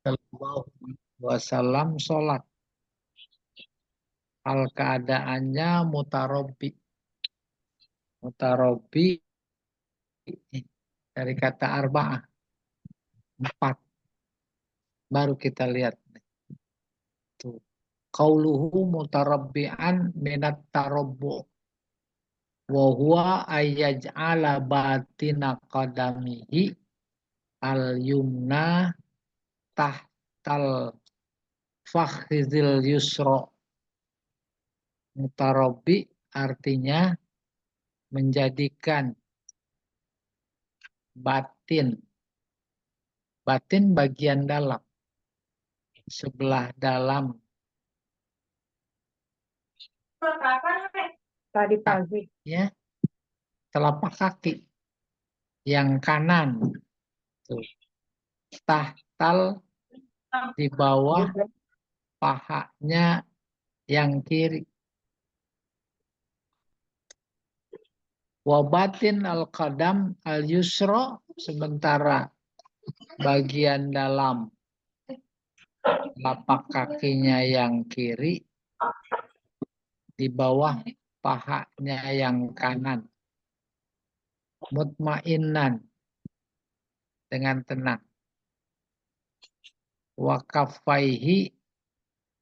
Sallallahu Alaihi Wasallam sholat. Hal keadaannya mutarobi. Mutarobi dari kata arba'ah. 4. Baru kita lihat. Tuh. Qauluhu mutarabbi'an minat tarabbu. Wa huwa ayyaj'ala batina qadamihi al-yumna tahtal fakhizil yusra. Mutarabbi artinya menjadikan batin. Batin bagian dalam. Sebelah dalam. Tadi pagi. Ya, telapak kaki. Yang kanan. Tuh. Tahtal di bawah pahanya yang kiri. Wabatin al-qadam al-yusra, sementara bagian dalam telapak kakinya yang kiri di bawah pahanya yang kanan. Mutmainan, dengan tenang. Wa kaffaihi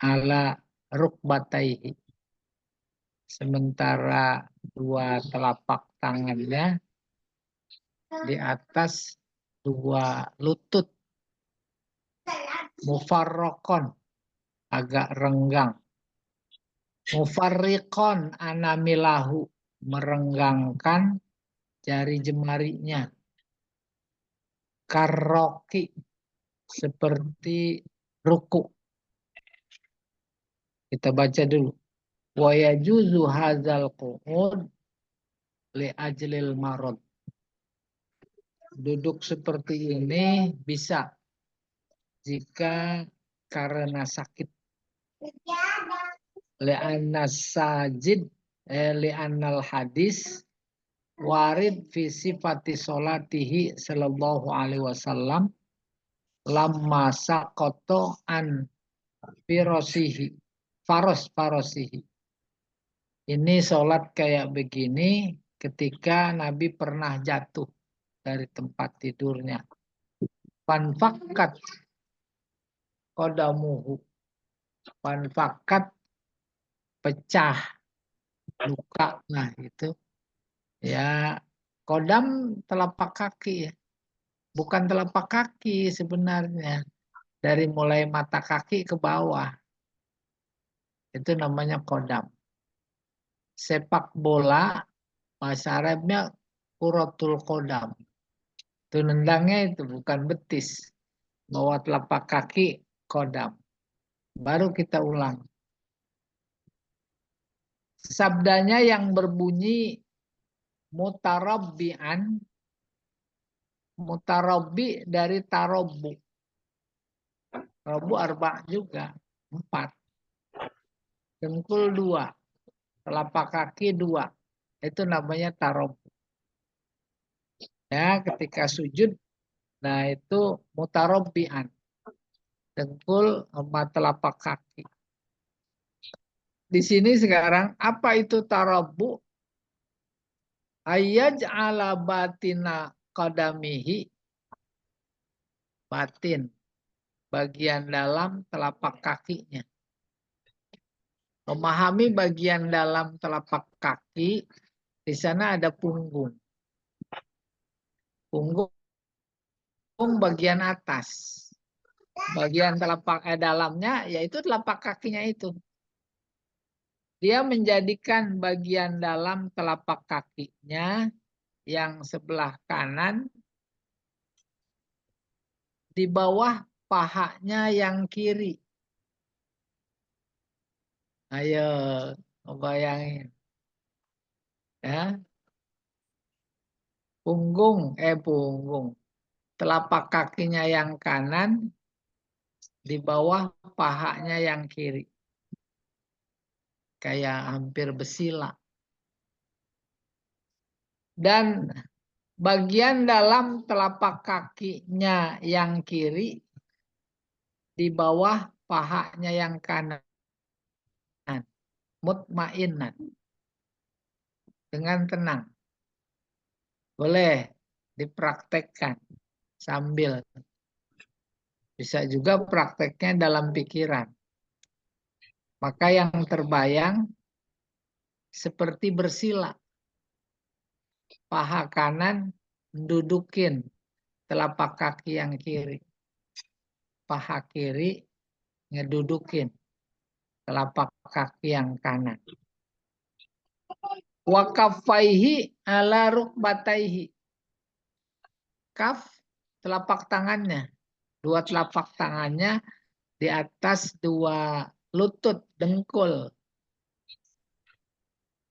ala rukbataihi, sementara dua telapak tangannya di atas dua lutut. Mufarrokon, agak renggang. Mufarrikon anamilahu, merenggangkan jari jemarinya. Karroki, seperti ruku. Kita baca dulu. Wa yajuzu hadzal qu'ud li ajlil marad. Duduk seperti ini bisa jika karena sakit. Li'anna sajid li'annal hadis warid fi sifati sholatihi sallallahu alaihi wasallam lamma saqata an firasihi farosihi. Ini sholat kayak begini ketika Nabi pernah jatuh dari tempat tidurnya. Fanfakat qadamuhu. Fanfakat, pecah, luka. Nah itu ya, kodam telapak kaki ya. Bukan telapak kaki sebenarnya. Dari mulai mata kaki ke bawah. Itu namanya kodam. Sepak bola, bahasa Arabnya kuratul kodam. Itu nendangnya itu bukan betis. Bawa telapak kaki, kodam. Baru kita ulang. Sabdanya yang berbunyi mutarabbi'an. Mutarabbi dari tarobbu. Robu arba juga. 4. Dengkul 2. Telapak kaki 2. Itu namanya tarobbu. Ya, ketika sujud, nah itu mutarabbi'an. Dengkul sama telapak kaki. Di sini sekarang, apa itu tarabbu? Ayyaj'ala batina qadamihi, batin, bagian dalam telapak kakinya. Memahami bagian dalam telapak kaki, di sana ada punggung. Punggung bagian atas. Bagian telapak dalamnya yaitu telapak kakinya itu. Dia menjadikan bagian dalam telapak kakinya yang sebelah kanan di bawah pahanya yang kiri. Ayo, bayangin. Ya, punggung. Telapak kakinya yang kanan di bawah pahanya yang kiri. Kayak hampir bersila. Dan bagian dalam telapak kakinya yang kiri di bawah pahanya yang kanan, mutmainan, dengan tenang. Boleh dipraktekkan sambil. Bisa juga prakteknya dalam pikiran. Maka yang terbayang seperti bersila. Paha kanan dudukin telapak kaki yang kiri. Paha kiri ngedudukin telapak kaki yang kanan. Wa kaffaihi ala rukbataihi. Kaf telapak tangannya. Dua telapak tangannya di atas dua lutut dengkul.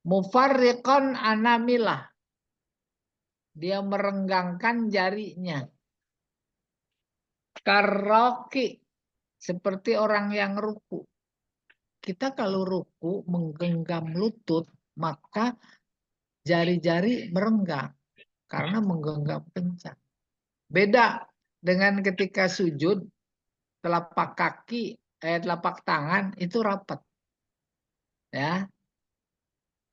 Mufarriqan anamilah. Dia merenggangkan jarinya. Karoki. Seperti orang yang ruku. Kita kalau ruku menggenggam lutut, maka jari-jari merenggang. Karena menggenggam kencang. Beda dengan ketika sujud, telapak kaki, telapak tangan itu rapat. Ya.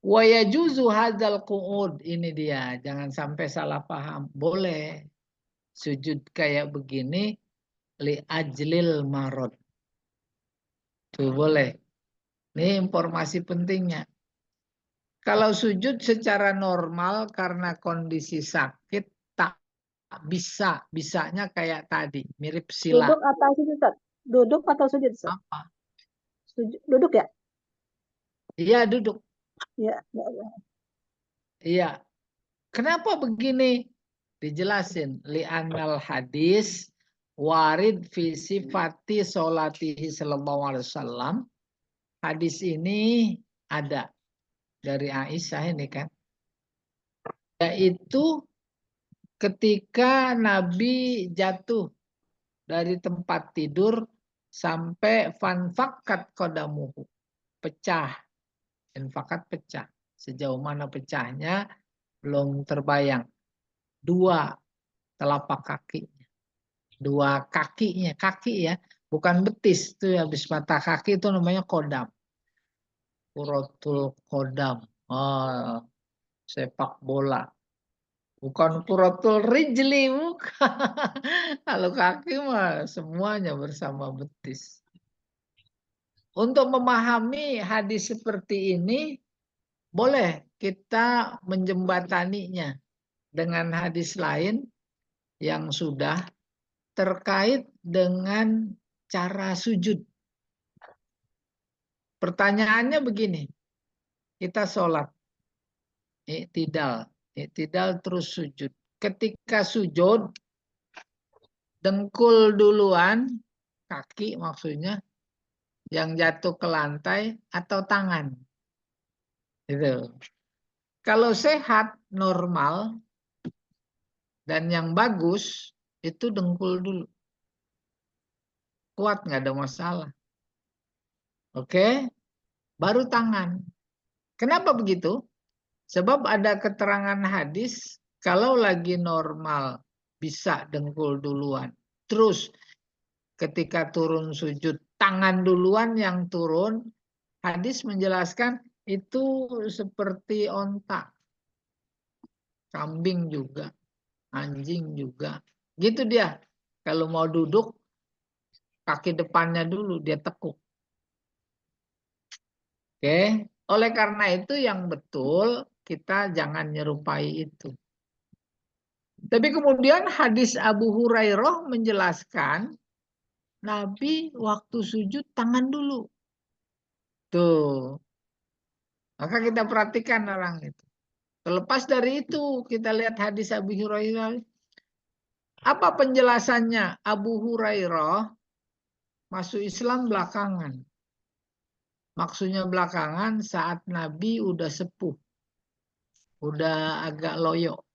Wa yajuzu hadzal qu'ud, ini dia, jangan sampai salah paham. Boleh sujud kayak begini li ajlil marad. Tuh boleh. Ini informasi pentingnya. Kalau sujud secara normal karena kondisi sakit tak bisa, bisanya kayak tadi, mirip sila. Duduk atau sujud, Ustaz? Duduk atau sujud, Ustaz? Apa? Duduk ya? Iya, duduk. Ya. Iya. Kenapa begini? Dijelasin. Li'annal hadis warid fi sifati sholatihi sallallahu alaihi wasallam. Hadis ini ada dari Aisyah ini kan. Yaitu ketika Nabi jatuh dari tempat tidur sampai fanfakat qadamuhu. Pecah. Infakat pecah. Sejauh mana pecahnya belum terbayang. Dua telapak kakinya. Dua kakinya. Kaki ya. Bukan betis. Itu habis mata kaki itu namanya kodam. Kuratul kodam. Oh, sepak bola. Bukan kuratul rijli. Bukan. Kalau kaki mah semuanya bersama betis. Untuk memahami hadis seperti ini, boleh kita menjembataninya dengan hadis lain yang sudah terkait dengan cara sujud. Pertanyaannya begini, kita sholat, iktidal terus sujud. Ketika sujud, dengkul duluan, kaki maksudnya, yang jatuh ke lantai atau tangan. Gitu. Kalau sehat, normal, dan yang bagus, itu dengkul dulu. Kuat, nggak ada masalah. Oke, baru tangan. Kenapa begitu? Sebab ada keterangan hadis, kalau lagi normal, bisa dengkul duluan. Terus, ketika turun sujud, tangan duluan yang turun, hadis menjelaskan itu seperti onta. Kambing juga, anjing juga. Gitu dia. Kalau mau duduk, kaki depannya dulu dia tekuk. Oke. Oleh karena itu yang betul kita jangan nyerupai itu. Tapi kemudian hadis Abu Hurairah menjelaskan Nabi waktu sujud tangan dulu. Tuh. Maka kita perhatikan orang itu. Terlepas dari itu kita lihat hadis Abu Hurairah. Apa penjelasannya? Abu Hurairah masuk Islam belakangan. Maksudnya belakangan saat Nabi udah sepuh. Udah agak loyo.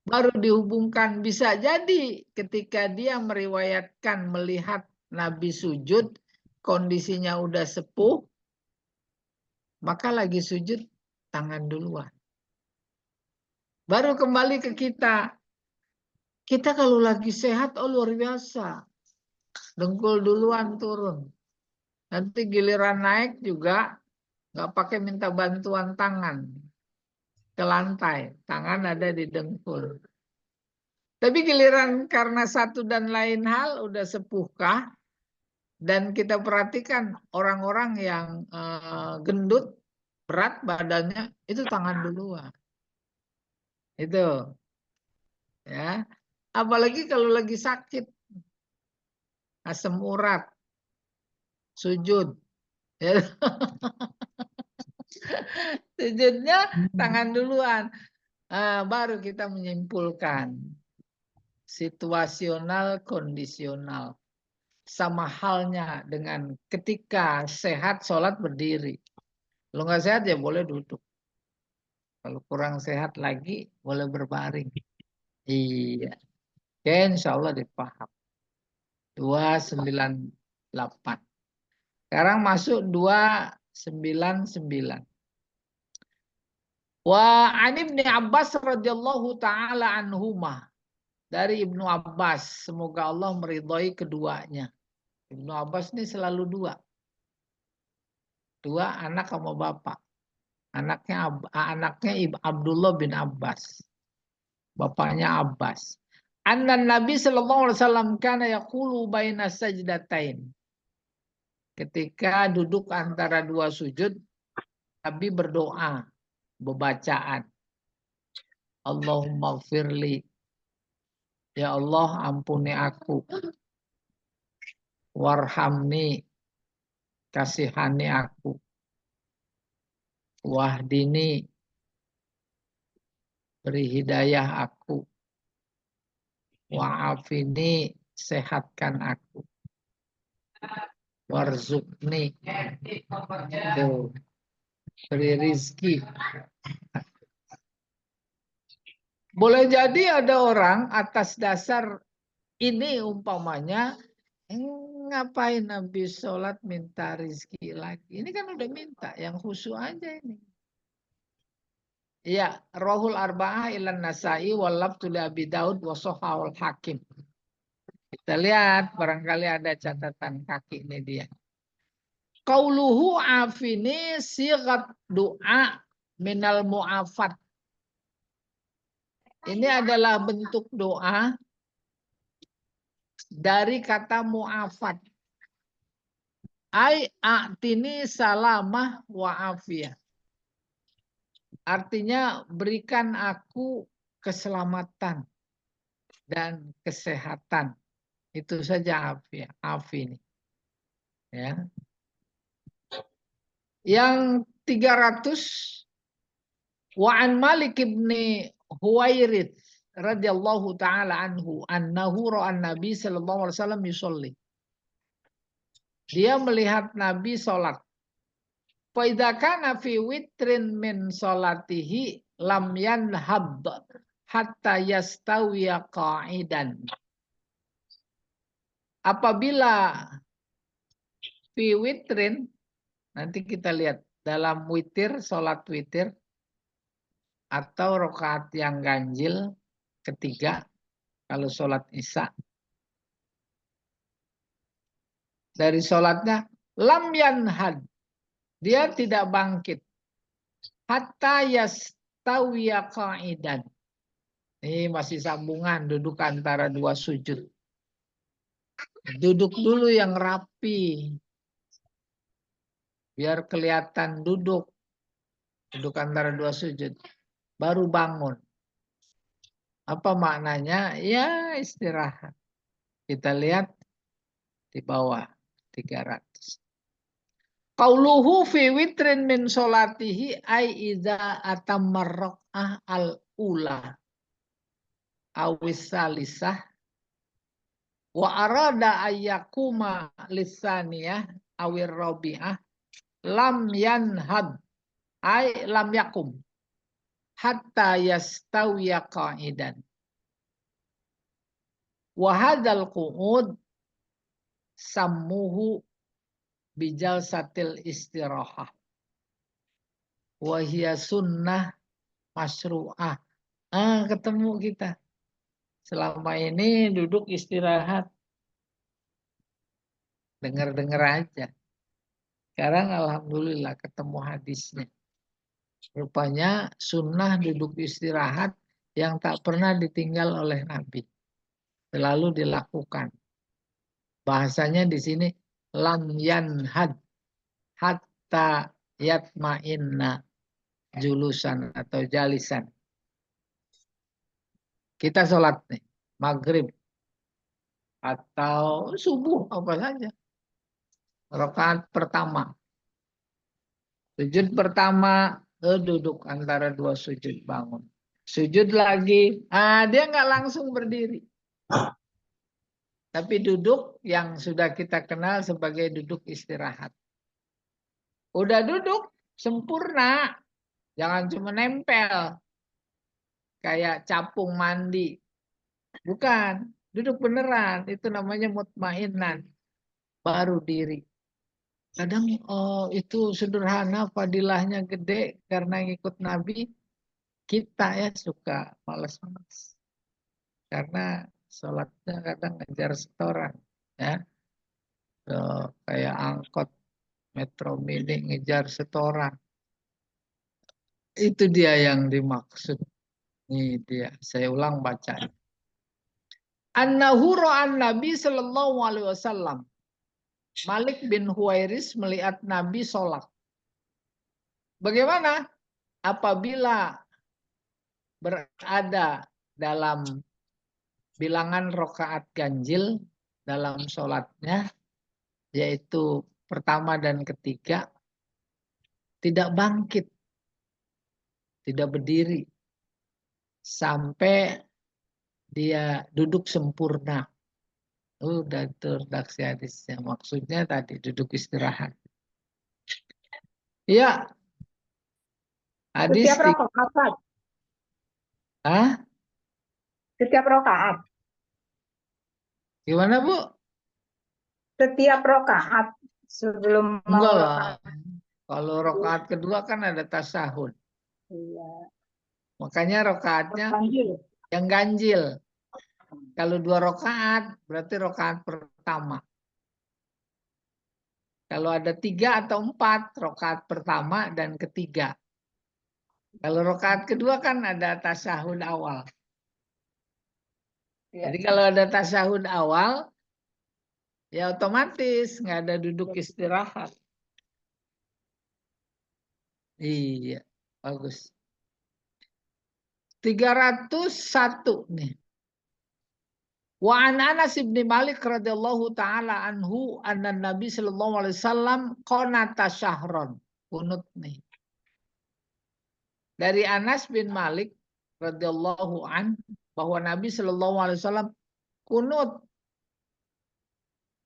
Baru dihubungkan. Bisa jadi ketika dia meriwayatkan melihat Nabi sujud. Kondisinya udah sepuh. Maka lagi sujud tangan duluan. Baru kembali ke kita. Kita kalau lagi sehat, oh luar biasa. dengkul duluan turun. Nanti giliran naik juga nggak pakai minta bantuan tangan ke lantai. Tangan ada di dengkul. Tapi giliran karena satu dan lain hal udah sepuhkah, dan kita perhatikan orang-orang yang gendut, berat badannya, itu tangan duluan. Itu. Ya. Apalagi kalau lagi sakit, asam urat, sujud. Ya. Sujudnya tangan duluan. Baru kita menyimpulkan situasional kondisional. Sama halnya dengan ketika sehat sholat berdiri. Kalau nggak sehat ya boleh duduk. Kalau kurang sehat lagi boleh berbaring. Iya. Oke, insya Allah dipaham. 298. Sekarang masuk 299. Wa an Ibnu Abbas radhiyallahu taala anhuma. Dari Ibnu Abbas, semoga Allah meridhai keduanya. Ibnu Abbas ini selalu dua. Dua anak sama bapak. Anaknya Abdullah bin Abbas. Bapaknya Abbas. Anna Nabi sallallahu alaihi wasallam kana yaqulu baina sajdatain. Ketika duduk antara dua sujud, Nabi berdoa, bacaan. Allahumma firli. Ya Allah, ampuni aku. Warhamni. Kasihani aku. Wahdini. Beri hidayah aku. Wa'afini. Sehatkan aku. Warzukni. Tuh. Beri rizki. Boleh jadi ada orang atas dasar ini umpamanya, ngapain habis sholat minta rizki lagi. Ini kan udah minta, yang khusyuk aja ini. Ya, rohul arba'ah ilan nasai walabtu li Abi Daud wa sohawul hakim. Kita lihat, barangkali ada catatan kaki ini dia. Qauluhu afini sigat doa minal mu'afat. Ini adalah bentuk doa dari kata mu'afat. Ai a'tini salamah wa afiyah. Artinya berikan aku keselamatan dan kesehatan. Itu saja afiyah, afi ini. Ya. Yang 300 wa an Malik ibni Huwairits radhiyallahu taala anhu annahu ra'a Nabi sallallahu alaihi wasallam yusolli. Dia melihat Nabi sholat. Fa idza kana fi witrin min sholatihi lam yanhad hatta yastawiya qa'idan. Apabila fi witrin, nanti kita lihat dalam witir, sholat witir atau rakaat yang ganjil ketiga kalau sholat isya. Dari sholatnya lam yanhad, dia tidak bangkit hatta yastawiya qa'idan. Ini masih sambungan duduk antara dua sujud. Duduk dulu yang rapi, biar kelihatan duduk. Duduk antara dua sujud. Baru bangun. Apa maknanya? Ya istirahat. Kita lihat di bawah 300. Qauluhu fi witrin min sholatihi ay idza atammar raq'ah al-ula awis salisah wa arada ayyakuma lisaniyah awir rabi'ah lam yanhad ay lam yakum hatta yastawiya qa'idan. Wa hadzal qu'ud sammuhu bijal satil istirahah. Wa hiya sunnah masyru'ah. Ketemu kita. Selama ini duduk istirahat. dengar-dengar aja. Sekarang alhamdulillah ketemu hadisnya. Rupanya sunnah duduk istirahat yang tak pernah ditinggal oleh Nabi. Selalu dilakukan. Bahasanya di sini lam yanhad hatta yatma'inna julusan atau jalisan. Kita sholat nih, maghrib atau subuh apa saja. Rakaat pertama. Sujud pertama, duduk antara dua sujud bangun. Sujud lagi, dia nggak langsung berdiri. Tapi duduk yang sudah kita kenal sebagai duduk istirahat. Udah duduk, sempurna. Jangan cuma nempel. Kayak capung mandi. Bukan, duduk beneran. Itu namanya mutmainan. Baru diri. Kadang itu sederhana, fadilahnya gede karena ngikut Nabi. Kita ya suka malas-malas. Karena sholatnya kadang ngejar setoran. Ya. Kayak angkot Metro Mini ngejar setoran. Itu dia yang dimaksud. Ini dia. Saya ulang bacaan. An-Nahuru an-Nabi sallallahu alaihi wasallam. Malik bin Huwairis melihat Nabi sholat. Bagaimana? Apabila berada dalam bilangan rokaat ganjil dalam sholatnya, yaitu pertama dan ketiga, tidak bangkit, tidak berdiri, sampai dia duduk sempurna. Udah terdaksi hadisnya. Maksudnya tadi duduk istirahat. Ya, hadis Setiap rakaat. Hah? Setiap rakaat. Gimana Bu? Setiap rakaat sebelum mau Enggak lah. rakaat. Kalau rokaat kedua kan ada tasahud. Iya. Makanya rokaatnya Ganjil. yang ganjil. Kalau 2 rokaat berarti rokaat pertama. Kalau ada 3 atau 4 rokaat pertama dan ketiga. Kalau rokaat kedua kan ada tasahud awal. Iya. Jadi kalau ada tasahud awal, ya otomatis nggak ada duduk istirahat. Iya, bagus. 301 nih. Wa an Anas bin Malik radhiyallahu taala anhu anna Nabi sallallahu alaihi wasallam qanata syahron. Kunut nih. Dari Anas bin Malik radhiyallahu an bahwa Nabi sallallahu alaihi wasallam kunut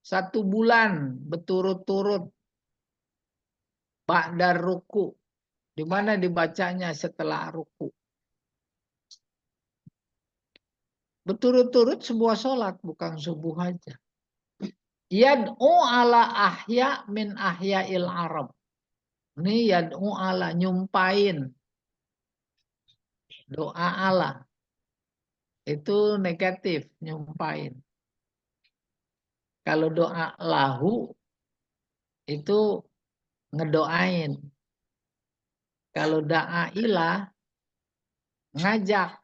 1 bulan berturut-turut ba'da ruku, di mana dibacanya setelah ruku. Berturut-turut sebuah sholat, bukan subuh aja. Yad'u ala ahya min ahya'il Arab. Ini yad'u ala, nyumpain. Doa ala. Itu negatif, nyumpain. Kalau doa lahu, itu ngedoain. Kalau da'a ilah, ngajak.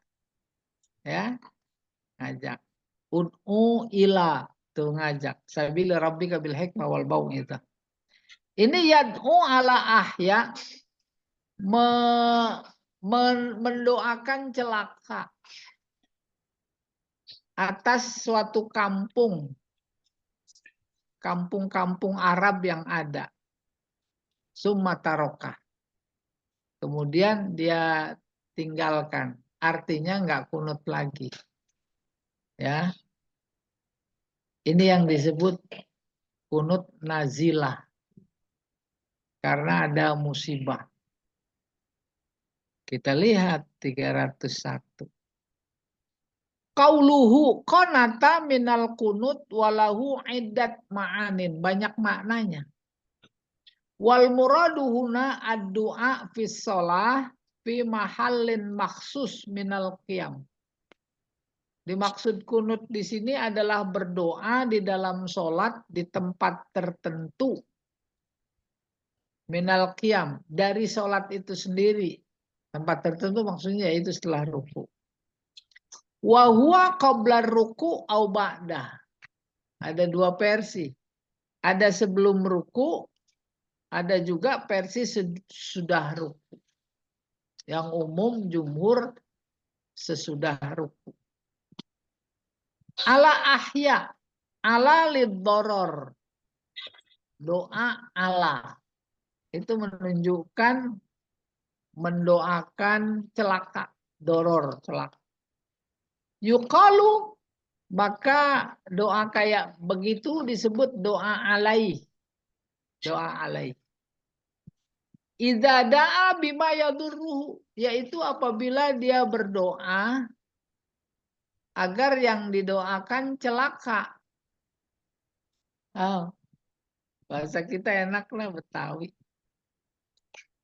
Ya, ngajak. Ud'u ila, tuh ngajak. Sabila rabbika bil hikmah wal baun itu. Ini yad'u ala ahya, mendoakan celaka atas suatu kampung Arab yang ada. Sumataroka. Kemudian dia tinggalkan. Artinya nggak kunut lagi. Ya. Ini yang disebut kunut nazilah. Karena ada musibah. Kita lihat 301. Qauluhu qanata minal kunut walahu iddat ma'anin. Banyak maknanya. Wal muradu huna ad-du'a fis shalah fi mahallin maksus minal qiyam. Dimaksud kunut di sini adalah berdoa di dalam sholat di tempat tertentu. Minal qiyam, dari sholat itu sendiri. Tempat tertentu maksudnya yaitu setelah ruku. Wa huwa qabla ruku au ba'dah. Ada dua versi. Ada sebelum ruku, ada juga versi sesudah ruku. Yang umum jumhur sesudah ruku. Ala ahya, ala lidoror. Doa ala. Itu menunjukkan mendoakan celaka, doror, celaka. Yuqalu, maka doa kayak begitu disebut doa alaih. Doa alaih. Idza da'a bima yadurruhu, yaitu apabila dia berdoa agar yang didoakan celaka. Oh, bahasa kita enak lah Betawi.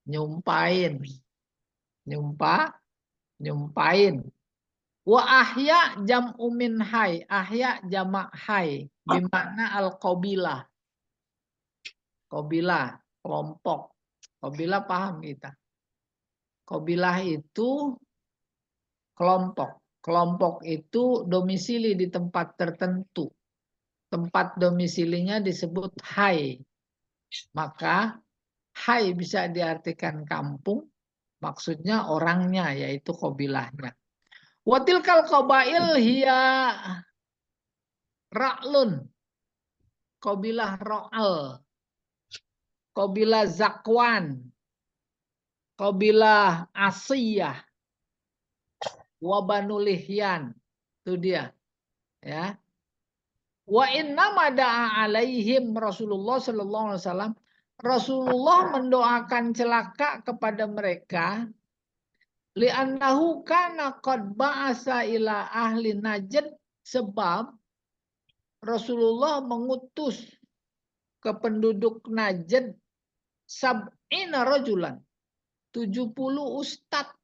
Nyumpain. Nyumpain. Wa ahya jam'u min hay, ahya jamak hay, bimakna al-qabilah. Qabilah, kelompok. Qabilah paham kita. Qabilah itu kelompok. Kelompok itu domisili di tempat tertentu. Tempat domisilinya disebut hay. Maka hay bisa diartikan kampung, maksudnya orangnya, yaitu qabilahnya. Watilkal qabail hiya ra'lun, qabilah Ra'al, qabilah Zakwan, qabilah Asiyah, wa Banu Lihyan. Itu dia. Ya. Wa inna da'a alaihim Rasulullah sallallahu alaihi wasallam. Rasulullah mendoakan celaka kepada mereka li'annahu kana qad ba'asa ila ahli Najd, sebab Rasulullah mengutus ke penduduk Najd sab'ina rajulan, 70 ustadz,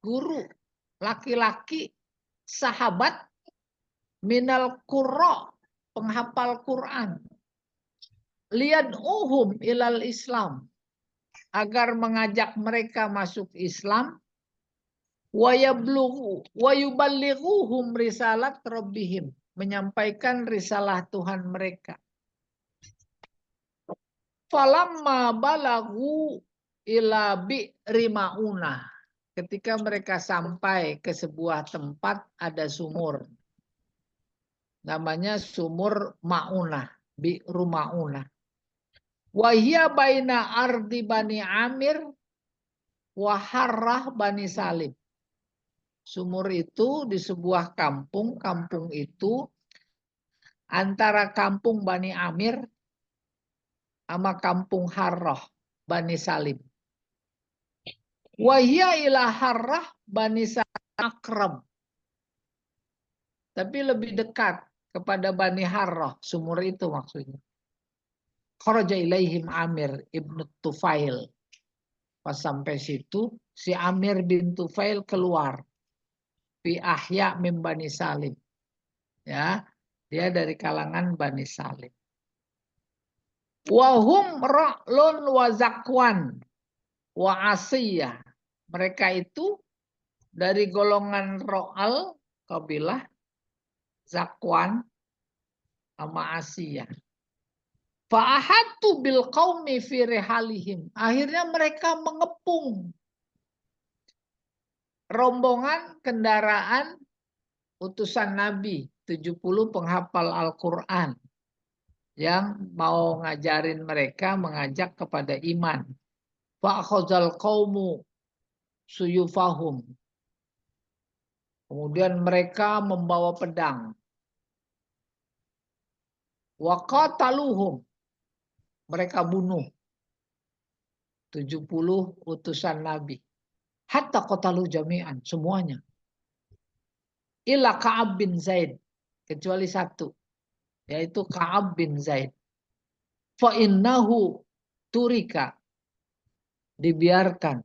guru, laki-laki, sahabat, minal qurra, penghafal Quran, liyad'uhum ilal Islam, agar mengajak mereka masuk Islam, wa yuballighuhum risalat rabbihim, menyampaikan risalah Tuhan mereka. Falamma balagu ila bi'ri Ma'unah, ketika mereka sampai ke sebuah tempat ada sumur, namanya sumur Ma'unah, bi'ru Ma'unah. Wa hiya baina ardi Bani Amir wa Harrah Bani Salim. Sumur itu di sebuah kampung, kampung itu antara kampung Bani Amir sama kampung Harrah Bani Salim. Wa hiya ila Harrah Bani Salim akrab. Tapi lebih dekat kepada Bani Harrah, sumur itu maksudnya. Kharaja ilaihim Amir ibn Tufail. Pas sampai situ, si Amir bin Tufail keluar. Fi ahya min Bani Salim. Ya, dia dari kalangan Bani Salim. Wahum ra'lun wa zakwan wa asiyah. Mereka itu dari golongan Ra'al, kabilah Zakwan sama Asiyah. Fa'ahatu bil qaumi fi rihalihim. Akhirnya mereka mengepung rombongan kendaraan utusan Nabi, 70 penghafal Al-Quran yang mau ngajarin mereka, mengajak kepada iman. Fa'akhazal qaumu suyufahum. Kemudian mereka membawa pedang. Wa qataluhum. Mereka bunuh 70 utusan Nabi. Hatta qatalu jami'an, semuanya. Illa Ka'ab bin Zaid, kecuali satu, yaitu Ka'ab bin Zaid. Fa innahu turika, dibiarkan.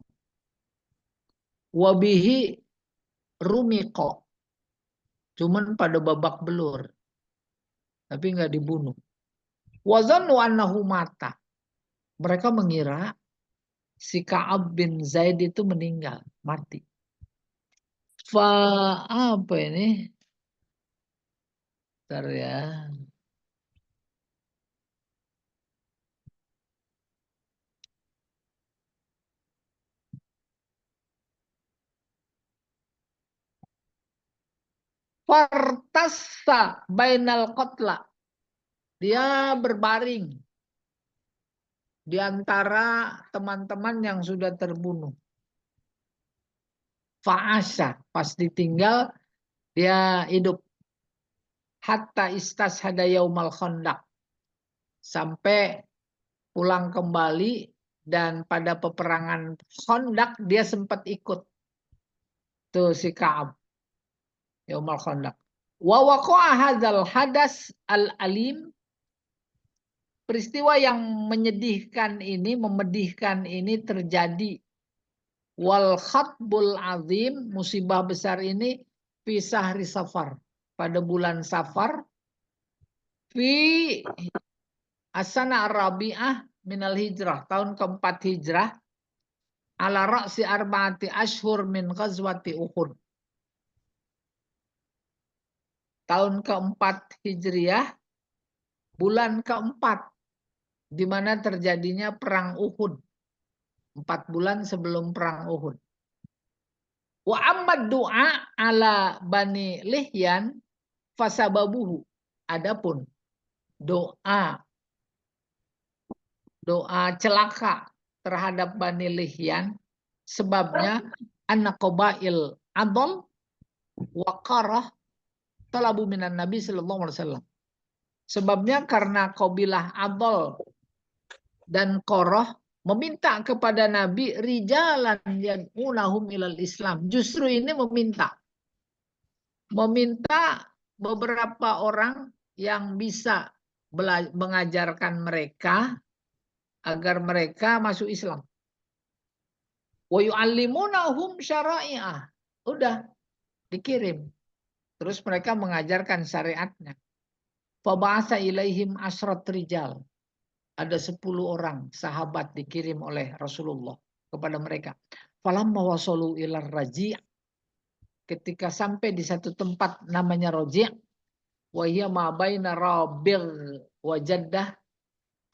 Wabihi rumiqo, Cuman pada babak belur. Tapi nggak dibunuh. Wazannu annahu mata. Mereka mengira si Ka'ab bin Zaid itu meninggal, mati. Apa ini? Bentar ya. Fartassa bainal qatla. Dia berbaring di antara teman-teman yang sudah terbunuh. Fa'asha, pas ditinggal dia hidup. Hatta istashhada yaumal khandaq. Sampai pulang kembali dan pada peperangan Khandaq dia sempat ikut. Tuh si Ka'ab. Yaumal Khandaq. Wa waqa'a hadzal hadas al-alim. Peristiwa yang menyedihkan ini, memedihkan ini terjadi. Wal khatbul azim, musibah besar ini fi sahri Safar. Pada bulan Safar. Fi asana ar-rabi'ah minal hijrah. Tahun keempat hijrah. Ala ra'si arba'ati ashhur min ghazwati Uhud. Tahun keempat hijriah. Bulan keempat. Di mana terjadinya perang Uhud. 4 bulan sebelum perang Uhud. Wa ammad du'a ala Bani Lihyan fasababuhu. Adapun doa celaka terhadap Bani Lihyan sebabnya anak qabail adol waqarah talabu minan Nabi sallallahu alaihi wasallam. Sebabnya karena kabilah adol dan Qoroh meminta kepada Nabi rijalan yad'unahum ilal Islam. Justru ini meminta beberapa orang yang bisa mengajarkan mereka agar mereka masuk Islam. Wa yu'allimunahum syara'i'ah. Udah dikirim. Terus mereka mengajarkan syariatnya. Faba'asa ilaihim asrat rijal. Ada 10 orang sahabat dikirim oleh Rasulullah kepada mereka. Falamma wasalu ilar raji'. Ketika sampai di satu tempat namanya Raji'. Wa hiya ma baina Rabi' wa Jeddah.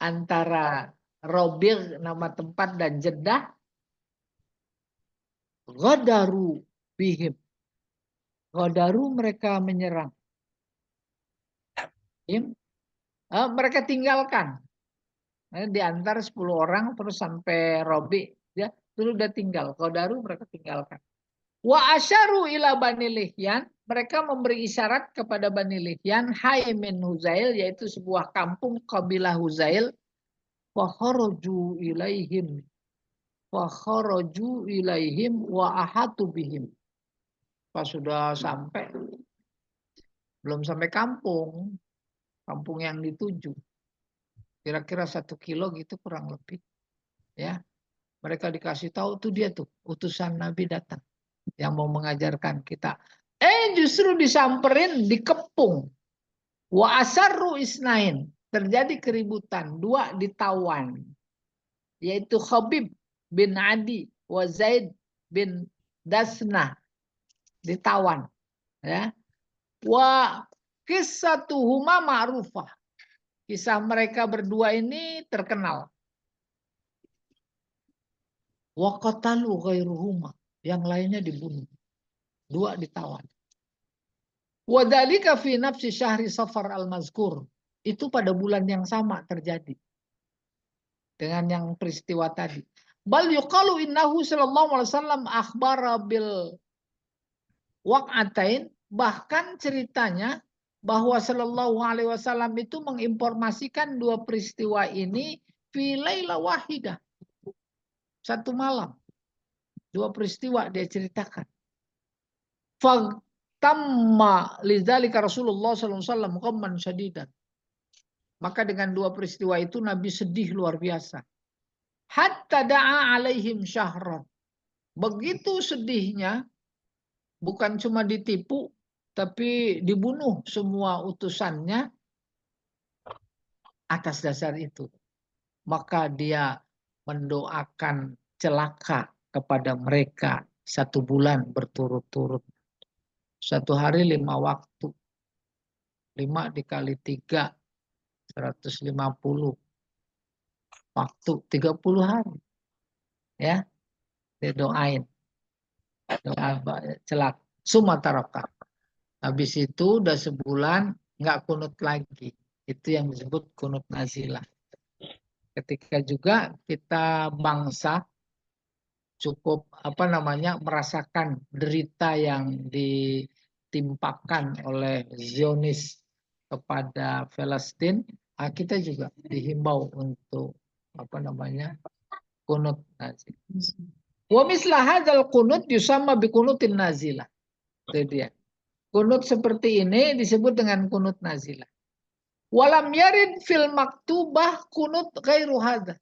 Antara Rabi' nama tempat dan Jeddah. Ghadaru bihim. Ghadaru mereka menyerang. Mereka tinggalkan. Diantar 10 orang terus sampai Rabi'. Ya, terus udah tinggal. Ghadaru mereka tinggalkan. Wa asyaru ila Bani Lihyan. Mereka memberi isyarat kepada Bani Lihyan. Hai min Huzail. Yaitu sebuah kampung kabilah Huzail. Wa kharaju ilaihim. Wa kharaju ilaihim. Wa ahatu bihim. Pas sudah sampai. Belum sampai kampung. Kampung yang dituju. Kira-kira 1 kilo gitu kurang lebih. Ya. Mereka dikasih tahu tuh dia tuh. Utusan Nabi datang. Yang mau mengajarkan kita. Justru disamperin, dikepung. Wa asarru isnain. Terjadi keributan. 2 ditawan. Yaitu Khabib bin Adi. Wa Zaid bin Dasnah. Ditawan. Ya. Wa qissatuhuma ma'rufah. Kisah mereka berdua ini terkenal. Wa qatalu ghairuhuma. Yang lainnya dibunuh. 2 ditawan. Wa dzalika fi nafsi syahri Safar al-mazkur. Itu pada bulan yang sama terjadi. Dengan yang peristiwa tadi. Bal yuqalu innahu sallallahu alaihi wasallam akhbara bil waq'atain. Bahkan ceritanya bahwa sallallahu alaihi wasallam itu menginformasikan 2 peristiwa ini fi laila wahidah. 1 malam. 2 peristiwa dia ceritakan. Tamma lidzalika Rasulullah sallallahu alaihi wasallam ghamman syadidan. Maka dengan 2 peristiwa itu Nabi sedih luar biasa. Hatta da'a alaihim syahran. Begitu sedihnya, bukan cuma ditipu, tapi dibunuh semua utusannya atas dasar itu. Maka dia mendoakan celaka kepada mereka 1 bulan berturut-turut. 1 hari 5 waktu. 5 dikali 3, 150. Waktu 30 hari. Ya, dia doain. Doa celak. Sumataraka. Habis itu udah sebulan nggak kunut lagi. Itu yang disebut kunut nazilah. Ketika juga kita bangsa cukup merasakan derita yang ditimpakan oleh Zionis kepada Palestina, kita juga dihimbau untuk kunut nazilah. Wa misla hadzal kunut yusamma bi kunutin nazilah. Itu dia. Kunut seperti ini disebut dengan kunut nazilah. Walam yarid fil maktubah kunut ghairu hadza.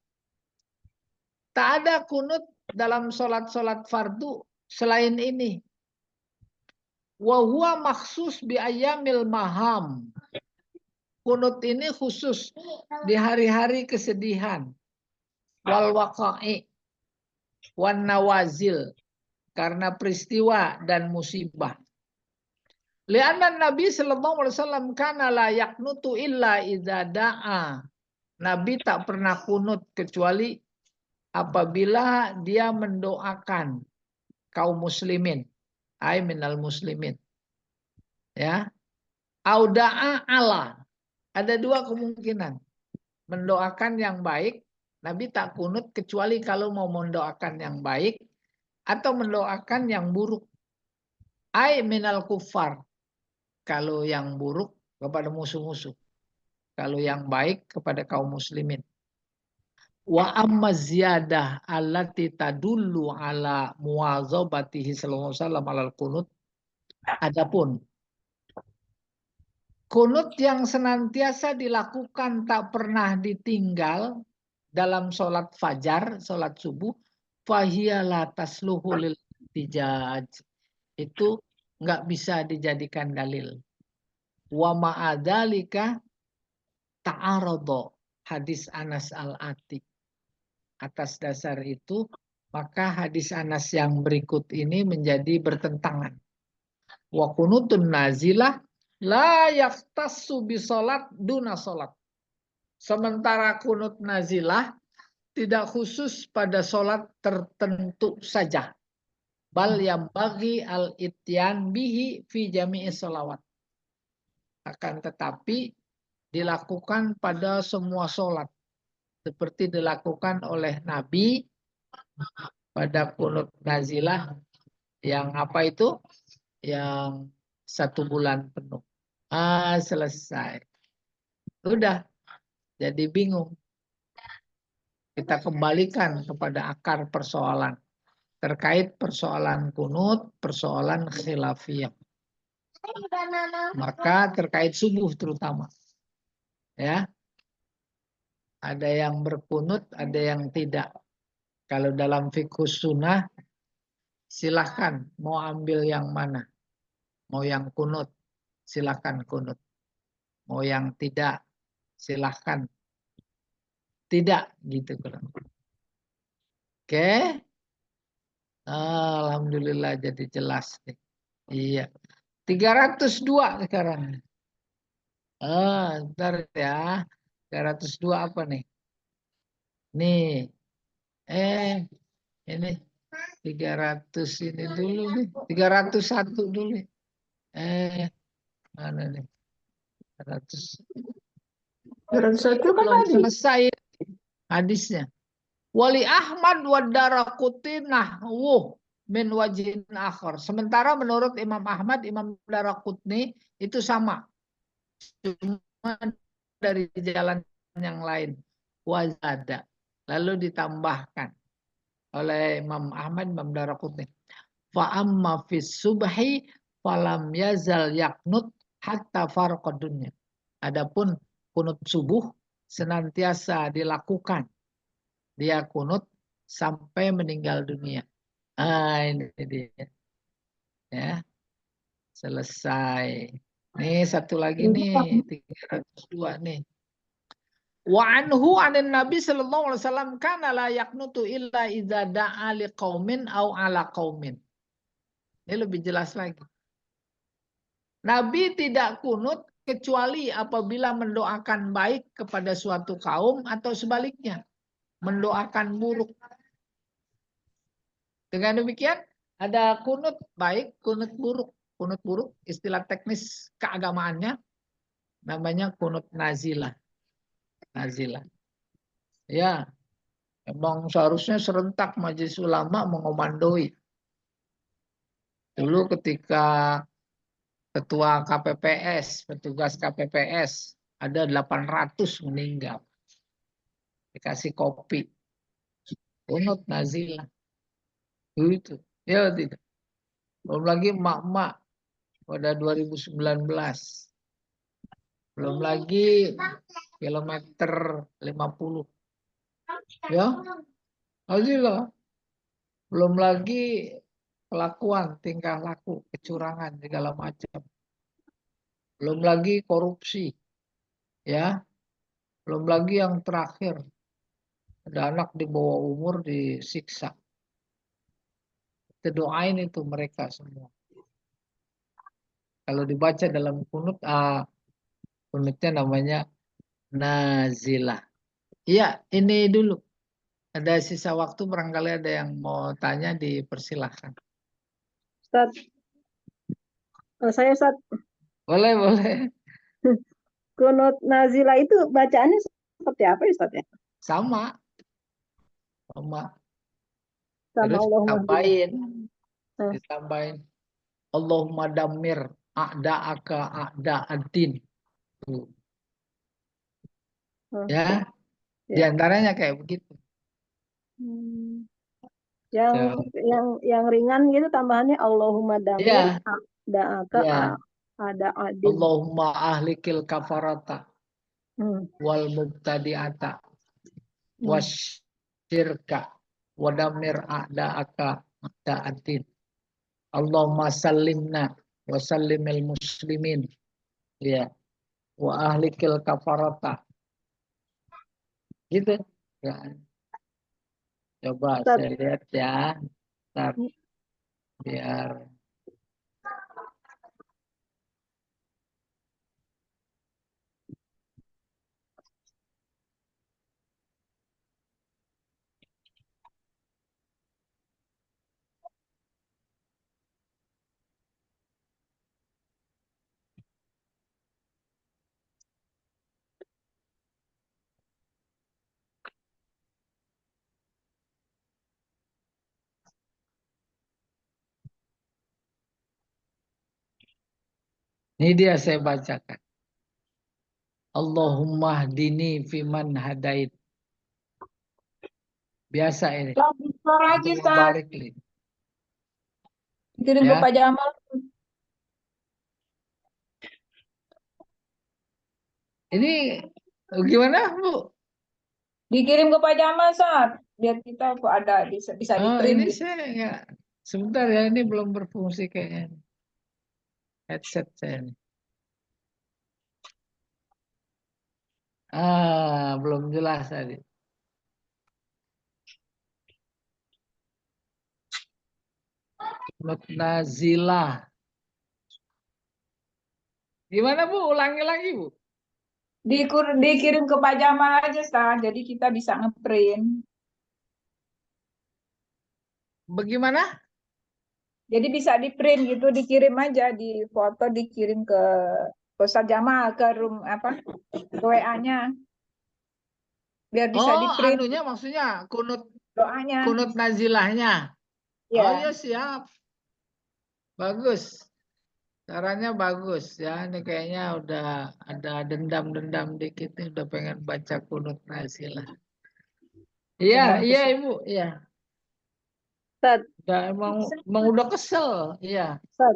Tak ada kunut dalam sholat-sholat fardu selain ini. Wa huwa makhsus bi ayyamil maham. Kunut ini khusus di hari-hari kesedihan. Wal waqa'i wan nawazil, karena peristiwa dan musibah. Lianna Nabi sallallahu alaihi wasallam kana la yaqnutu illa idza da'a. Nabi tak pernah kunut kecuali apabila dia mendoakan kaum muslimin, ay minal muslimin. Ya. Auda'a ala. Ada 2 kemungkinan. Mendoakan yang baik, Nabi tak kunut kecuali kalau mau mendoakan yang baik atau mendoakan yang buruk. Ay minal kuffar. Kalau yang buruk kepada musuh-musuh. Kalau yang baik kepada kaum muslimin. Wa amma ziyadah allati tadullu ala muwazabatihi sallallahu alaihi wasallam alal kunut. Adapun kunut yang senantiasa dilakukan tak pernah ditinggal dalam sholat fajar, sholat subuh, fahiya tasluhu lil ihtijaj. Itu nggak bisa dijadikan dalil. Wa ma'adzalika ta'arada hadis Anas al-Atiq. Atas dasar itu, maka hadis Anas yang berikut ini menjadi bertentangan. Wa kunutun nazilah la yaktassu bi salat duna salat. Sementara kunut nazilah tidak khusus pada salat tertentu saja. Bal yang bagi al-ityan bihi fi jami'i salawat. Akan tetapi dilakukan pada semua salat. Seperti dilakukan oleh Nabi pada kunut nazilah yang apa itu? Yang 1 bulan penuh. Selesai. Udah, jadi bingung. Kita kembalikan kepada akar persoalan. Terkait persoalan kunut, persoalan khilafiyah. Maka terkait subuh terutama. Ya. Ada yang berkunut, ada yang tidak. Kalau dalam fiqhus sunnah, silahkan mau ambil yang mana. Mau yang kunut, silahkan kunut. Mau yang tidak, silahkan tidak gitu. Oke. Alhamdulillah jadi jelas nih. Iya. 302 sekarang. Ntar ya. 302 apa nih? Nih. Ini 300 ini dulu nih. 301 dulu. Mana nih? 300. 301 kan Belum tadi. selesai hadisnya. Wali Ahmad wa Daraqutni nahwu min wajhin akhar. Sementara menurut Imam Ahmad, Imam Daraqutni itu sama. Cuma dari jalan yang lain. Wazada. Lalu ditambahkan oleh Imam Ahmad, Imam Daraqutni. Fa amma fis subhi falam yazal yaknut hatta farqa dunya. Adapun kunut subuh senantiasa dilakukan. Dia kunut sampai meninggal dunia. Ini dia. Ya. Selesai. Nih satu lagi nih, 302 nih. Wa anhu anin Nabi sallallahu alaihi wasallam kana la yaqnutu illa idza da'a liqaumin au ala qaumin. Ini lebih jelas lagi. Nabi tidak kunut kecuali apabila mendoakan baik kepada suatu kaum atau sebaliknya, mendoakan buruk. Dengan demikian ada kunut baik, kunut buruk. Kunut buruk istilah teknis keagamaannya namanya kunut nazilah. Nazilah. Ya, emang seharusnya serentak majelis ulama mengomandoi. Dulu ketika ketua KPPS, petugas KPPS, ada 800 meninggal. Dikasih kopi. Kunut nazilah. Itu. Ya tidak. Belum lagi emak-emak pada 2019. Belum lagi kilometer 50. Ya, nazilah. Belum lagi kelakuan, tingkah laku, kecurangan, segala macam. Belum lagi korupsi. Ya, belum lagi yang terakhir. Ada anak di bawah umur disiksa. Kita doain itu mereka semua. Kalau dibaca dalam kunut, kunutnya namanya nazilah. Iya, ini dulu. Ada sisa waktu, barangkali ada yang mau tanya, dipersilahkan. Ustaz, saya Ustaz, Boleh, boleh. kunut nazila itu bacaannya seperti apa ya, Ustaz ya? Sama. Sama. Sama Terus Allahumma hdina. ditambahin. Allahumma damir a'da'aka a'da'ad-din. Tuh. Ya, Ya. diantaranya kayak begitu. Yang Ya. yang ringan gitu tambahannya Allahumma damir Ya, a'da'aka ya. ada adin. Allahumma ahlikil kafarata Hmm. wal mubtadi'ata wasyirka wadamir a'da'aka a'da'ad-din. Allahumma sallimna wa sallimil muslimin. Ya. Wa ahlikil kafarata. Gitu. Ya. Coba Ustaz, saya lihat ya. Ntar biar ini dia saya bacakan. Allahumma hdini fiman hadait. Biasa ini. Bisa lagi, Untuk Ustaz. barik li. Dikirim ke Ya. Pak Jamal. Ini gimana, Bu? Dikirim ke Pak Jamal, Ustaz. Biar kita ada bisa di Oh, print ini gitu. saya enggak. Sebentar ya, ini belum berfungsi kayaknya. Headset saya ini. Belum jelas tadi. Nazilah. Gimana, Bu? Ulangi lagi, Bu. Dikirim ke Pak Jamal aja, Ustaz. Jadi kita bisa ngeprint. Bagaimana? Jadi bisa di print gitu, dikirim aja di foto, dikirim ke Ustaz Jamal ke room apa? Ke WA-nya. Biar bisa di Oh, print anunya maksudnya doanya. kunut nazilahnya. Oh Ya, ya, siap. Bagus. Caranya bagus ya. Ini kayaknya udah ada dendam-dendam dikit nih. Udah pengen baca kunut nazilah. Iya, dengan iya kesel. Ibu. Iya. Ustaz, Udah, emang udah kesel. Iya. Ustaz,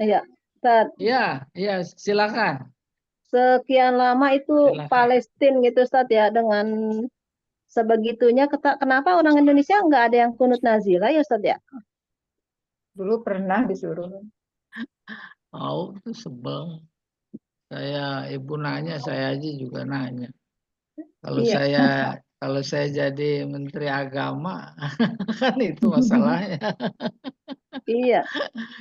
iya, Ustaz. Iya, iya. Silakan. Sekian lama itu Silakan. Palestina gitu Ustaz ya, dengan sebegitunya kenapa orang Indonesia nggak ada yang kunut nazila ya Ustaz ya? Dulu pernah disuruh. tuh sebel. Ibu nanya, saya aja juga nanya. Kalau Iya. saya jadi Menteri Agama, kan itu masalahnya. Iya.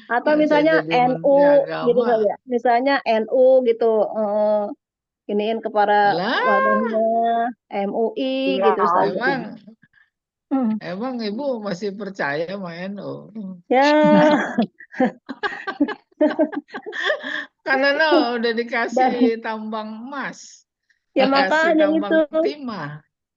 Atau Kalau saya misalnya jadi NU Menteri gitu Agama, kali ya. Misalnya NU gitu, iniin kepada lah, wadahnya MUI Iya. gitu Ustaz. emang Hmm. emang Ibu masih percaya sama NU? Ya, Karena udah dikasih dan tambang emas, ya kasih makanya itu. tambang timah.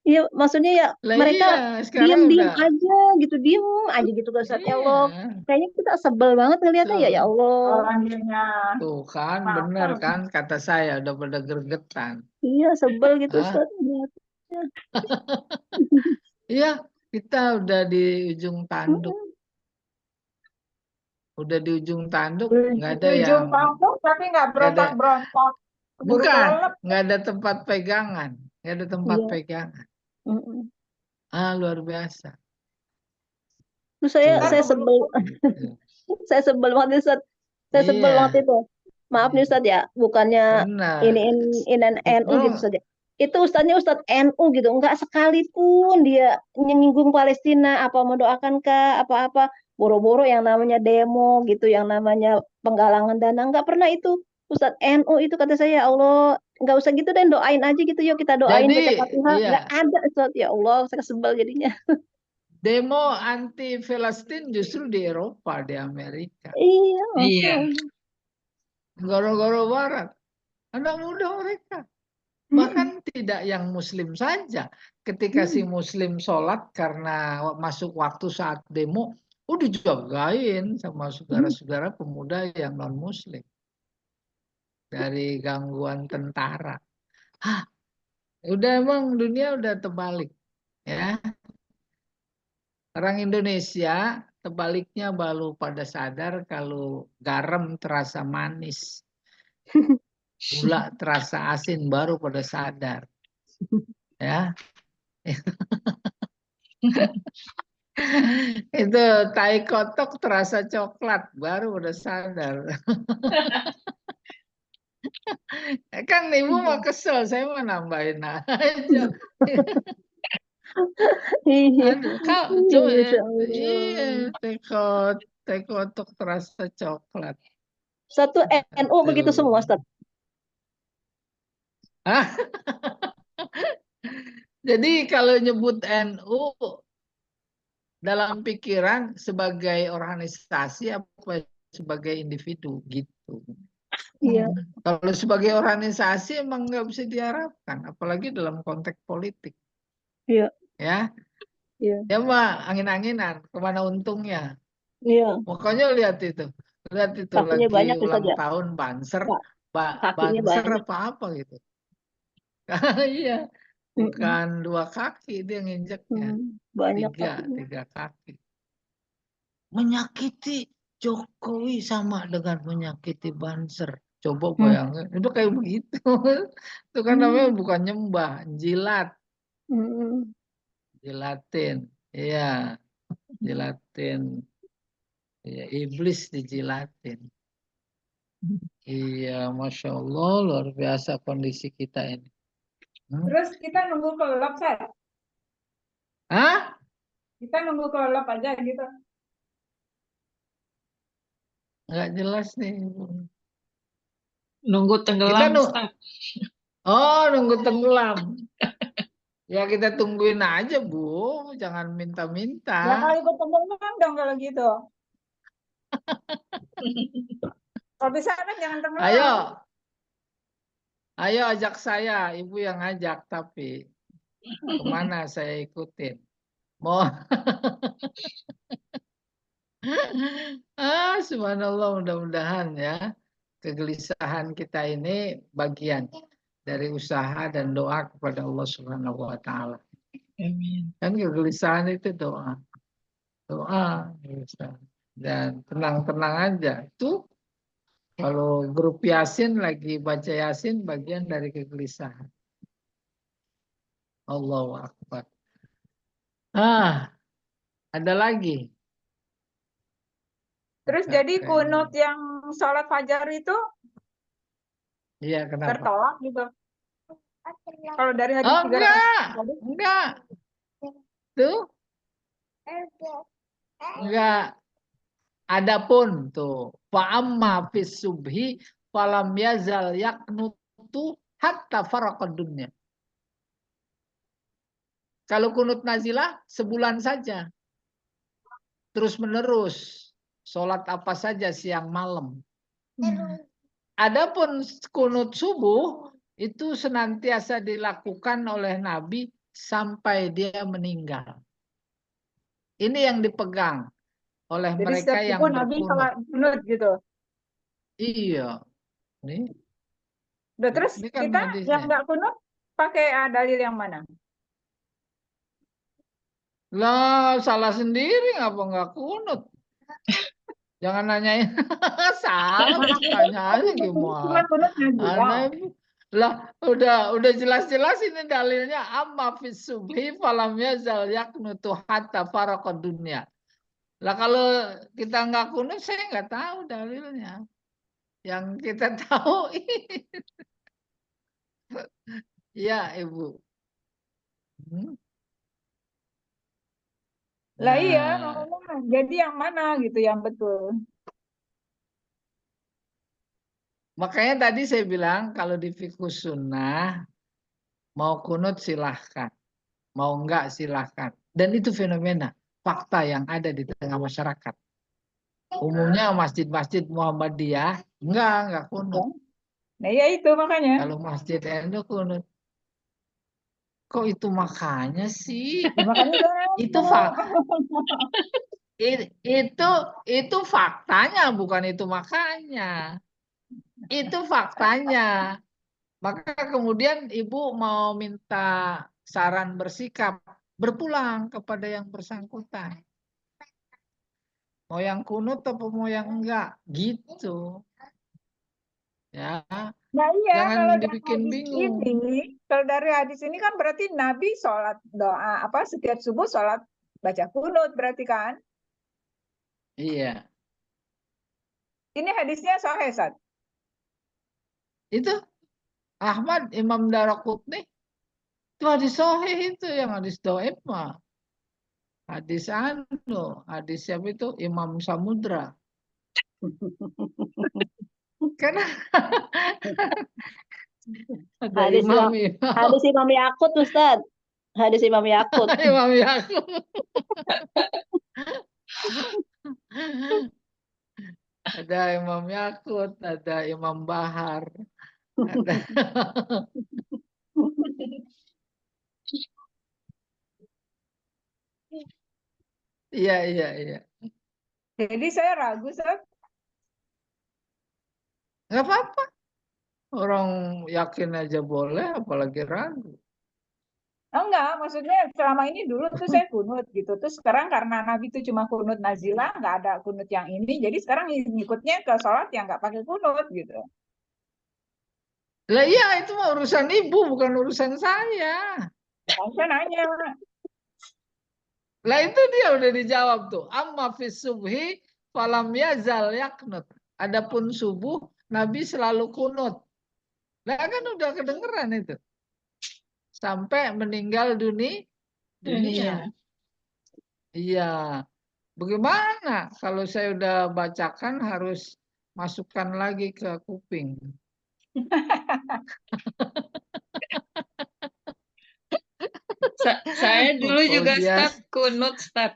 Iya, maksudnya ya Lah mereka iya, sekarang diem-diem udah, aja gitu, diem aja gitu ke Ustaz. Ya Allah, iya, kayaknya kita sebel banget ngeliatnya ya, ya tuh. Allah. Orang dianya Tuh kan, bener apa? kan kata saya, udah pada gergetan. Iya, sebel gitu Hah? Ustaz. Ngeliatnya. Iya, kita udah di ujung tanduk. Mm-mm. Udah di ujung tanduk, nggak Di ada ujung yang, kampung tapi nggak nggak ada, berontak-berontak. Keburu bukan, kelelep. nggak ada tempat pegangan. Nggak ada tempat Iya. pegangan. Mm-mm. Luar biasa. Terus Ntar saya Tuh, keburu sebel, gitu. saya sebel banget Ustaz. Saya sebel banget Iya, itu. Maaf nih Ustaz ya, bukannya ini benar. in NU gitu Memang saja. Itu Ustaznya Ustadz NU gitu, enggak sekalipun dia menyinggung Palestina, apa mendoakan kah, apa-apa, boro-boro yang namanya demo gitu, yang namanya penggalangan dana, enggak pernah itu. Ustadz NU itu kata saya, ya Allah, enggak usah gitu deh, doain aja gitu, yuk kita doain jadi, baca Fatihah. Enggak iya, ada Ustadz, ya Allah, saya sebel jadinya. demo anti Palestina justru di Eropa, di Amerika. Iya, Iya. Goro-goro Barat. Anak muda mereka. Bahkan tidak yang Muslim saja. Ketika si Muslim sholat karena masuk waktu saat demo, dijagain sama saudara-saudara pemuda yang non-Muslim dari gangguan tentara. Hah, udah emang dunia udah terbalik, ya. Orang Indonesia terbaliknya baru pada sadar kalau garam terasa manis, gula terasa asin baru pada sadar, ya. Itu tai kotok terasa coklat baru udah sadar. Kan ibu mau kesel, saya mau nambahin aja. Iya, Aduh, kau iya, coba, Masya iya, Allah. tai kotok terasa coklat. Satu NU begitu semua, Tuh. Ustaz. Hah? Jadi kalau nyebut NU dalam pikiran sebagai organisasi apa sebagai individu gitu. Iya, Kalau sebagai organisasi emang nggak bisa diharapkan, apalagi dalam konteks politik, iya, ya. iya, Ya mah angin-anginan, kemana untungnya? iya. Pokoknya lihat itu Kakinya lagi banyak Ustaz ulang ya. tahun Banser, Kak, kakinya Banser banyak. apa gitu. Iya, Mm-mm. bukan dua kaki dia nginjeknya, Banyak tiga, kakinya. tiga kaki. Menyakiti Jokowi sama dengan menyakiti Banser. Coba Hmm. bayangin, itu kayak begitu. Itu kan namanya Hmm. bukan nyembah, jilat, Hmm. jilatin. Iya, jilatin. Iya, iblis dijilatin. Iya, Masya Allah, luar biasa kondisi kita ini. Hmm? Terus kita nunggu kelelep, saya. Hah? Kita nunggu kelelep aja gitu. Nggak jelas nih. Nunggu Kita tenggelam, Ustaz. nunggu tenggelam. Ya kita tungguin aja, Bu. Jangan minta-minta. Ya kali ikut tenggelam dong kalau gitu. Kalau bisa kan jangan tenggelam. Ayo, ayo ajak saya. Ibu yang ajak, tapi kemana saya ikutin. Mau subhanallah, mudah-mudahan ya kegelisahan kita ini bagian dari usaha dan doa kepada Allah Subhanahu wa taala. Amin. Kan kegelisahan itu doa. Doa bisa. Dan tenang-tenang aja. Itu kalau grup Yasin lagi baca Yasin bagian dari kegelisahan. Allahu Akbar. Ada lagi. Terus Nggak jadi kayak kunut gitu. yang sholat fajar itu Iya, kenapa? tertolak gitu. Kalau dari hadis Oh, 300 tadi. enggak. Tuh, enggak. Adapun tuh, fa'amma fis subhi falam yazal yaknutu hatta faraqad dunya. Kalau kunut nazilah sebulan saja, terus menerus, sholat apa saja siang malam. Adapun kunut subuh itu senantiasa dilakukan oleh Nabi sampai dia meninggal. Ini yang dipegang oleh Jadi mereka setiap subuh yang Nabi berkunut. sholat kunut gitu. Iya, nih, Udah terus ini kan kita yang hadisnya. nggak kunut pakai dalil yang mana? Lah, salah sendiri ngapa nggak kunut? Jangan nanyain salah, Mana kunut? pertanyaannya Cuma gimana? kunut nazilah. Aneh. Lah, udah jelas-jelas ini dalilnya amma fis subhi falam yazal yaknutu hatta faraqad dunya. Lah kalau kita nggak kunut, saya nggak tahu dalilnya. Yang kita tahu, iya Ibu. Hmm. Lah iya, Nah, makanya. Jadi yang mana gitu yang betul? makanya tadi saya bilang kalau di fiqh sunnah mau kunut silahkan, mau enggak silahkan. Dan itu fenomena, fakta yang ada di tengah masyarakat. Umumnya masjid-masjid Muhammadiyah enggak kunut. Nah ya itu makanya. Kalau masjid NU kunut. Kok itu makanya sih? Ya, makanya saya Itu itu faktanya, bukan itu makanya. Itu faktanya. Maka kemudian ibu mau minta saran bersikap, berpulang kepada yang bersangkutan. Mau yang kunut atau mau yang enggak, gitu. Ya, Nah iya, jangan kalau dari dibikin hadis bingung. ini, kalau dari hadis ini kan berarti Nabi sholat doa apa setiap subuh sholat baca kunut berarti kan? Iya, Ini hadisnya sahih, Sat. itu Ahmad Imam Daraqutni itu hadis sahih, itu yang hadis dhaif mah. Hadis hadis siapa itu Imam Samudra. Karena ada Hadis Imam, imam-imam hadis Imam Yakut, Ustaz. Hadis Imam Yakut. Imam Yakub. Ada Imam Yakut, ada Imam Bahar, ada iya iya iya. Jadi saya ragu, Sat. Nggak apa-apa. Orang yakin aja boleh, apalagi ragu. Oh, enggak, maksudnya selama ini dulu tuh saya kunut gitu. Terus sekarang karena Nabi itu cuma kunut nazilah, nggak ada kunut yang ini. Jadi sekarang ngikutnya ke sholat yang nggak pakai kunut gitu. Lah iya, itu mah urusan ibu, bukan urusan saya. Nah, saya nanya, Lah itu dia udah dijawab tuh. Amma fis subhi falam yazal yaknut. Adapun subuh Nabi selalu kunut. Lah kan udah kedengeran itu. Sampai meninggal dunia. dunia. Iya. Bagaimana kalau saya udah bacakan harus masukkan lagi ke kuping. Saya dulu juga Fauzias. start kunut start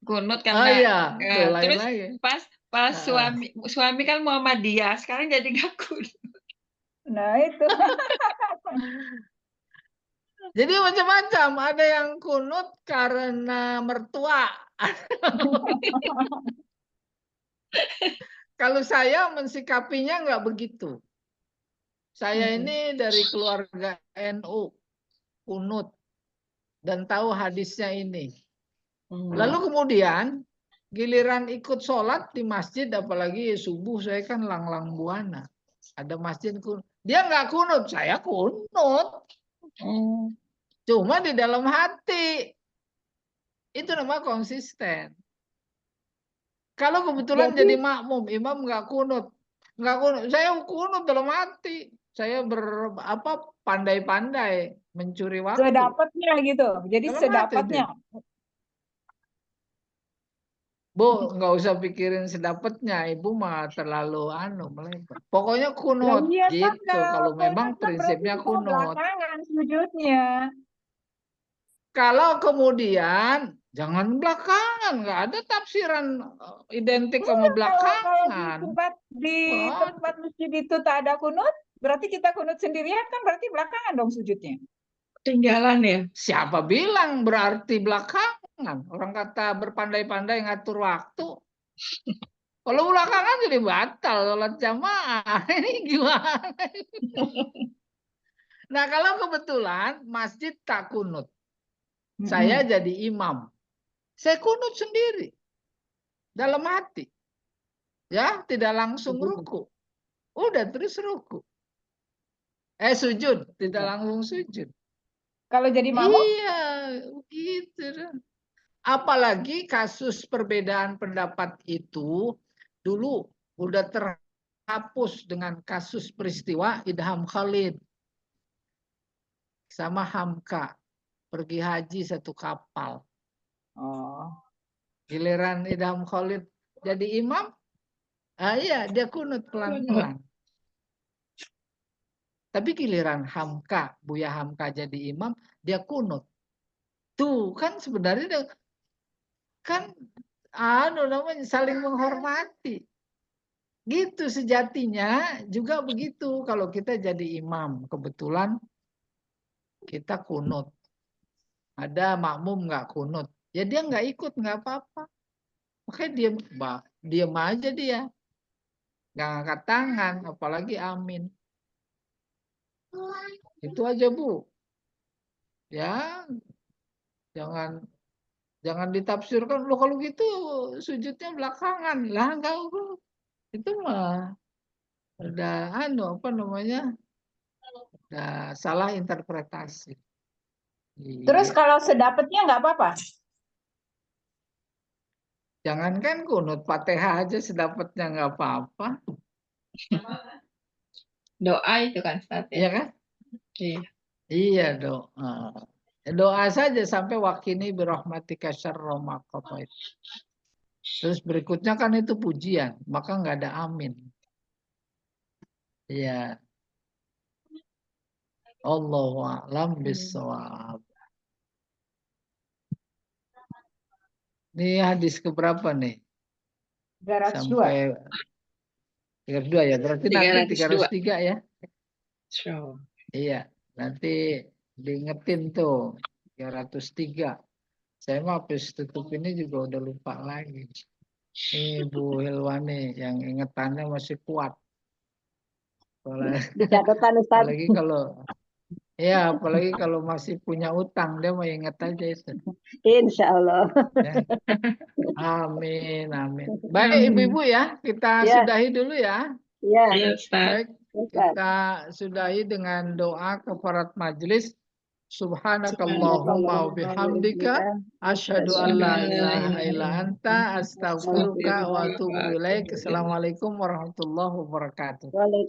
kunut Oh karena iya, itu lain terus lagi. pas pas Heeh. suami kan Muhammadiyah, sekarang jadi gak kunut. Nah itu. Jadi macam-macam. Ada yang kunut karena mertua. Kalau saya mensikapinya nggak begitu. Saya ini dari keluarga NU, kunut, dan tahu hadisnya ini. Lalu kemudian giliran ikut sholat di masjid, apalagi subuh, saya kan lang-lang buana. Ada masjid kunut. Dia nggak kunut, saya kunut. Cuma di dalam hati. Itu namanya konsisten. Kalau kebetulan Jadi jadi makmum, imam nggak kunut. Nggak kunut. Saya kunut dalam hati. Saya pandai-pandai mencuri waktu. sedapatnya gitu. Jadi Dalam hati sedapatnya. deh. Bu, nggak usah pikirin sedapatnya. Ibu mah terlalu melebar. Pokoknya Lah kunut iya kan gitu. Kalau memang kunut kan berarti prinsipnya kita kunut. belakangan sujudnya. Kalau kemudian jangan belakangan, nggak ada tafsiran identik sama Kalau di belakangan. tempat Waduh. masjid itu tak ada kunut, berarti kita kunut sendirian kan berarti belakangan dong sujudnya. Ketinggalan ya. Siapa bilang berarti belakangan? Orang kata berpandai-pandai ngatur waktu. Kalau belakangan jadi batal sholat jamaah. Ini gimana? Nah, kalau kebetulan masjid tak kunut, saya jadi imam. Saya kunut sendiri dalam hati. Ya, tidak langsung ruku. Udah terus ruku. Sujud, tidak langsung sujud. Kalau jadi makmum, Iya, gitu. Apalagi kasus perbedaan pendapat itu dulu udah terhapus dengan kasus peristiwa Idham Khalid sama Hamka pergi haji satu kapal. oh, Giliran Idham Khalid jadi imam, iya dia kunut pelan-pelan. Tapi giliran Hamka, Buya Hamka jadi imam, dia kunut. Tuh kan sebenarnya kan namanya saling menghormati. Gitu sejatinya juga begitu kalau kita jadi imam. Kebetulan kita kunut. Ada makmum nggak kunut. Ya dia nggak ikut, nggak apa-apa. Makanya diam aja dia. Nggak angkat tangan, apalagi amin. Itu aja Bu. Ya, jangan ditafsirkan lo kalau gitu sujudnya belakangan lah, enggak. Itu mah udah apa namanya? Udah salah interpretasi. terus Iya. kalau sedapatnya nggak apa-apa. Jangankan kunut Fatihah aja sedapatnya nggak apa-apa. Doa itu kan Ustaz Iya ya. kan? Iya. Iya doa. Doa saja sampai wakini birahmatika syarra ma qadait. Terus berikutnya kan itu pujian, maka nggak ada amin. Iya. Allahu a'lam bishawab. Ini hadis keberapa nih? 302. Sampai 302 ya. Berarti nanti 302. 303 ya. So. Iya. Nanti diingetin tuh 303. Saya mah habis tutup ini juga udah lupa lagi. Ini Bu Hilwani yang ingetannya masih kuat. Di catatan Ustaz. Apalagi kalau masih punya utang dia mau inget aja itu. Insya Allah. Ya. Amin, amin. Baik Ibu-ibu ya, kita Ya, sudahi dulu ya. ya, Iya Ustaz. Baik, Ustaz. kita sudahi dengan doa kafarat majelis. Subhanakallahumma wa bihamdika asyhadu an la ilaha illa anta astaghfiruka wa atubu ilaik. Assalamualaikum warahmatullahi wabarakatuh. Waalaikumsalam.